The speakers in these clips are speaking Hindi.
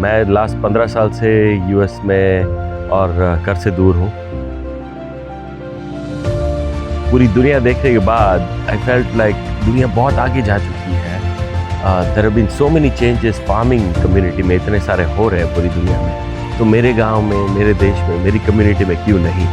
मैं लास्ट 15 साल से यूएस में और घर से दूर हूँ। पूरी दुनिया देखने के बाद आई फेल्ट लाइक दुनिया बहुत आगे जा चुकी है। There have been so many changes farming community में, इतने सारे हो रहे हैं पूरी दुनिया में, तो मेरे गांव में, मेरे देश में, मेरी कम्युनिटी में क्यों नहीं।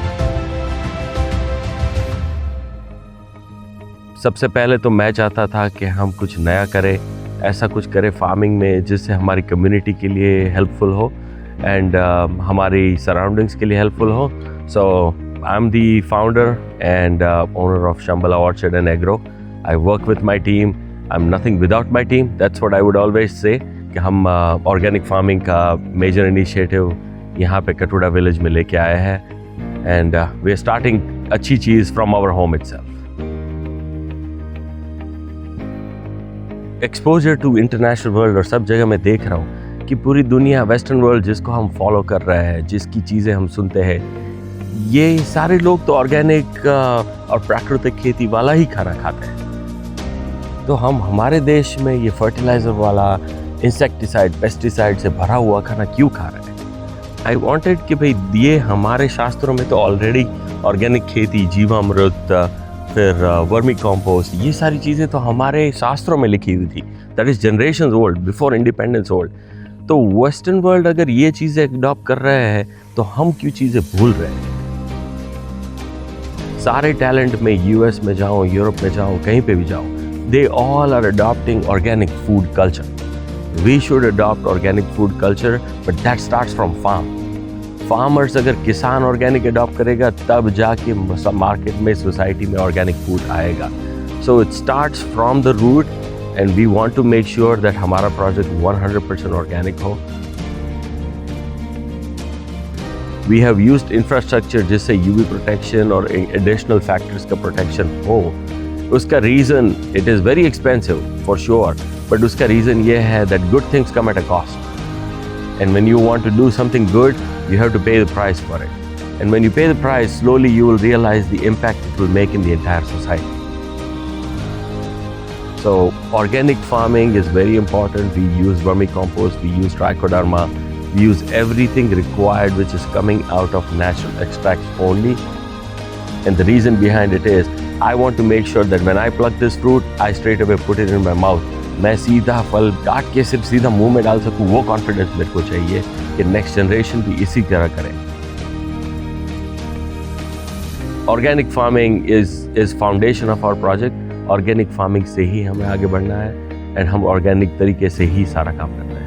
सबसे पहले तो मैं चाहता था कि हम कुछ नया करें, ऐसा कुछ करें फार्मिंग में जिससे हमारी कम्युनिटी के लिए हेल्पफुल हो एंड हमारी सराउंडिंग्स के लिए हेल्पफुल हो। So I am the founder and owner of Shambala orchard and agro. I work with my team, I am nothing without my team, that's what I would always say कि हम ऑर्गेनिक फार्मिंग का मेजर इनिशिएटिव यहाँ पे कटुड़ा विलेज में लेके आए हैं एंड वी आर स्टार्टिंग अच्छी चीज़ from our home itself. Exposure to international world और सब जगह मैं देख रहा हूँ कि पूरी दुनिया वेस्टर्न वर्ल्ड जिसको हम फॉलो कर रहे हैं, जिसकी चीज़ें हम सुनते हैं, ये सारे लोग तो ऑर्गेनिक और प्राकृतिक खेती वाला ही खाना खाते हैं। तो हम हमारे देश में ये फर्टिलाइज़र वाला इंसेक्टिसाइड पेस्टिसाइड से भरा हुआ खाना क्यों खा रहे हैं। आई वॉन्टेड कि भाई ये हमारे शास्त्रों में तो ऑलरेडी ऑर्गेनिक खेती, जीवामृत, फिर वर्मी कॉम्पोस्ट, ये सारी चीज़ें तो हमारे शास्त्रों में लिखी हुई थी, that is generations old, before independence old. तो वेस्टर्न वर्ल्ड अगर ये चीज़ें अडॉप्ट कर रहे हैं तो हम क्यों चीज़ें भूल रहे हैं। सारे टैलेंट में यूएस में जाओ, यूरोप में जाओ, कहीं पे भी जाओ, they all are adopting organic food culture. We should adopt organic food culture, but that starts from farm. Farmers, अगर किसान ऑर्गेनिक अडॉप्ट करेगा तब जाके मार्केट में, सोसाइटी में ऑर्गेनिक फूड आएगा। So it starts from the root and we want to make sure that हमारा प्रोजेक्ट 100% ऑर्गेनिक हो। वी हैव यूज्ड इंफ्रास्ट्रक्चर जिससे यूवी प्रोटेक्शन और एडिशनल फैक्टर्स का प्रोटेक्शन हो। उसका reason, it is very expensive for sure, but उसका रीज़न ये है that good things come at a cost, and when you want to do something good, you have to pay the price for it. And when you pay the price, slowly you will realize the impact it will make in the entire society. So organic farming is very important. We use vermicompost, we use trichoderma, we use everything required which is coming out of natural extracts only. And the reason behind it is, I want to make sure that when I pluck this fruit, I straight away put it in my mouth. मैं सीधा फल काट के सिर्फ सीधा मुंह में डाल सकूं, वो कॉन्फिडेंस मेरे को चाहिए कि नेक्स्ट जनरेशन भी इसी तरह करे। Organic farming is foundation of our project. Organic farming से ही हमें आगे बढ़ना है एंड हम ऑर्गेनिक तरीके से ही सारा काम करना है।